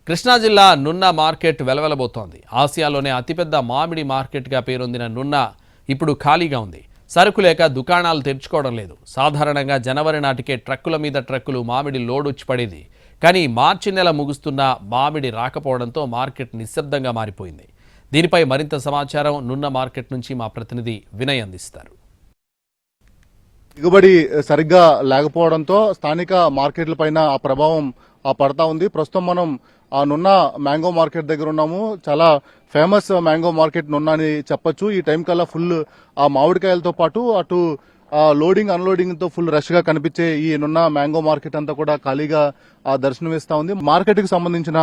కృష్ణా జిల్లా నున్న మార్కెట్ వెలవెలబోతోంది. ఆసియాలోనే అతిపెద్ద మామిడి మార్కెట్గా పేరొందిన నున్న ఇప్పుడు ఖాళీగా ఉంది. సరుకు లేక దుకాణాలు తెరుచుకోవడం లేదు. సాధారణంగా జనవరి నాటికే ట్రక్కుల మీద ట్రక్కులు మామిడి లోడొచ్చి పడేది. కానీ మార్చి నెల ముగుస్తున్న మామిడి రాకపోవడంతో మార్కెట్ నిశ్శబ్దంగా మారిపోయింది. దీనిపై మరింత సమాచారం నున్న మార్కెట్ నుంచి మా ప్రతినిధి వినయ్ అందిస్తారు. దిగుబడి సరిగ్గా లేకపోవడంతో స్థానిక మార్కెట్లపైన ఆ ప్రభావం పడతా ఉంది. ప్రస్తుతం మనం నున్న మ్యాంగో మార్కెట్ దగ్గర ఉన్నాము. చాలా ఫేమస్ మ్యాంగో మార్కెట్ నున్న అని చెప్పొచ్చు. ఈ టైం కల్లా ఫుల్ ఆ మామిడికాయలతో పాటు అటు లోడింగ్ అన్లోడింగ్ తో ఫుల్ రష్ గా కనిపించే ఈ నున్న మ్యాంగో మార్కెట్ అంతా కూడా ఖాళీగా దర్శనమిస్తా ఉంది. మార్కెట్ కి సంబంధించిన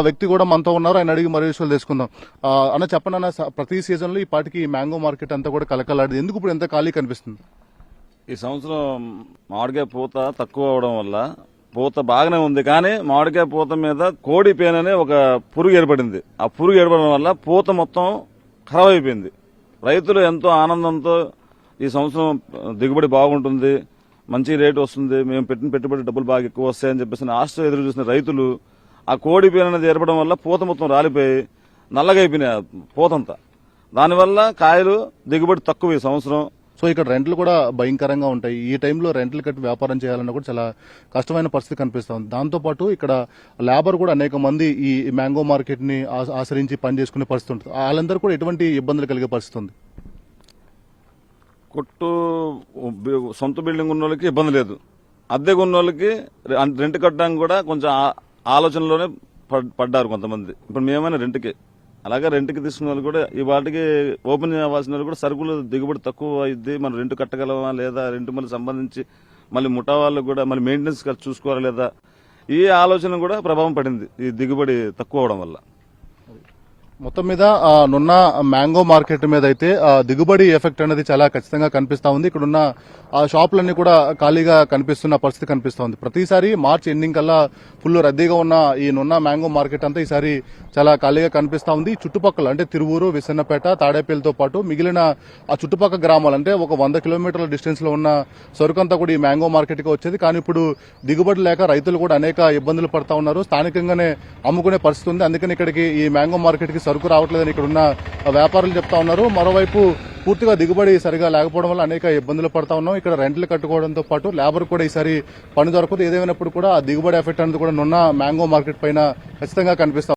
వ్యక్తి కూడా మనతో ఉన్నారు. ఆయన అడిగి మరో విషయాలు తెలుసుకుందాం. అన్న చెప్పండి అన్న, ప్రతి సీజన్ లో ఈ పాటికి ఈ మ్యాంగో మార్కెట్ అంతా కూడా కలకలాడింది. ఎందుకు ఇప్పుడు ఎంత ఖాళీ కనిపిస్తుంది? ఈ సంవత్సరం మామిడికాయ పూత తక్కువ అవడం వల్ల పూత బాగానే ఉంది, కానీ మామిడికాయ పూత మీద కోడి పేను అనే ఒక పురుగు ఏర్పడింది. ఆ పురుగు ఏర్పడడం వల్ల పూత మొత్తం ఖరాబ్ అయిపోయింది. రైతులు ఎంతో ఆనందంతో ఈ సంవత్సరం దిగుబడి బాగుంటుంది, మంచి రేటు వస్తుంది, మేము పెట్టిన పెట్టుబడి డబ్బులు బాగా ఎక్కువ వస్తాయని చెప్పేసి ఆశతో ఎదురు చూసిన రైతులు ఆ కోడి పేను అనేది ఏర్పడడం వల్ల పూత మొత్తం రాలిపోయి నల్లగా అయిపోయినాయి పూతంతా. దానివల్ల కాయలు దిగుబడి తక్కువ ఈ సంవత్సరం. సో ఇక్కడ రెంట్లు కూడా భయంకరంగా ఉంటాయి. ఈ టైంలో రెంట్లు కట్టి వ్యాపారం చేయాలన్నా కూడా చాలా కష్టమైన పరిస్థితి కనిపిస్తుంది. దాంతోపాటు ఇక్కడ లేబర్ కూడా అనేక మంది ఈ మ్యాంగో మార్కెట్ ని ఆశ్రయించి పనిచేసుకునే పరిస్థితి ఉంటుంది. వాళ్ళందరూ కూడా ఎటువంటి ఇబ్బందులు కలిగే పరిస్థితి ఉంది. కొట్టు సొంత బిల్డింగ్ ఉన్న వాళ్ళకి ఇబ్బంది లేదు, అద్దెకు ఉన్న వాళ్ళకి రెంట్ కట్టడానికి కూడా కొంచెం ఆలోచనలోనే పడ్డారు కొంతమంది. ఇప్పుడు మేమైనా రెంట్కి, అలాగే రెంట్కి తీసుకున్న వాళ్ళు కూడా ఈ వాటికి ఓపెన్ అవ్వాల్సిన వాళ్ళు కూడా సరుకులు దిగుబడి తక్కువ అయింది, మనం రెంట్ కట్టగలమా లేదా, రెంట్ మళ్ళీ సంబంధించి మళ్ళీ ముఠా వాళ్ళకు కూడా మళ్ళీ మెయింటెనెన్స్ ఖర్చు చూసుకోవాలా లేదా, ఈ ఆలోచన కూడా ప్రభావం పడింది ఈ దిగుబడి తక్కువ అవడం వల్ల. మొత్తం మీద నున్న మ్యాంగో మార్కెట్ మీద అయితే దిగుబడి ఎఫెక్ట్ అనేది చాలా ఖచ్చితంగా కనిపిస్తా ఉంది. ఇక్కడున్న షాపులన్నీ కూడా ఖాళీగా కనిపిస్తున్న పరిస్థితి కనిపిస్తా ఉంది. ప్రతిసారి మార్చి ఎండింగ్ కల్లా ఫుల్ రద్దీగా ఉన్న ఈ నున్న మ్యాంగో మార్కెట్ అంతా ఈసారి చాలా ఖాళీగా కనిపిస్తా ఉంది. చుట్టుపక్కల అంటే తిరువూరు, విసన్నపేట, తాడేపల్లితో పాటు మిగిలిన ఆ చుట్టుపక్కల గ్రామాలు అంటే ఒక 100 కిలోమీటర్ల డిస్టెన్స్ లో ఉన్న సరుకంతా కూడా ఈ మ్యాంగో మార్కెట్ కి వచ్చేది. కానీ ఇప్పుడు దిగుబడి లేక రైతులు కూడా అనేక ఇబ్బందులు పడతా ఉన్నారు. స్థానికంగానే అమ్ముకునే పరిస్థితి ఉంది. అందుకని ఇక్కడికి ఈ మ్యాంగో మార్కెట్ కి సరుకు రావట్లేదని ఇక్కడ ఉన్న వ్యాపారులు చెప్తా ఉన్నారు. మరోవైపు పూర్తిగా దిగుబడి సరిగా లేకపోవడం వల్ల అనేక ఇబ్బందులు పడతా ఉన్నాం. ఇక్కడ రెంట్లు కట్టుకోవడంతో పాటు లేబర్ కూడా ఈసారి పని దొరకదు. ఏదేమైనప్పుడు కూడా ఆ దిగుబడి ఎఫెక్ట్ అనేది కూడా నున్న మ్యాంగో మార్కెట్ పైన ఖచ్చితంగా కనిపిస్తా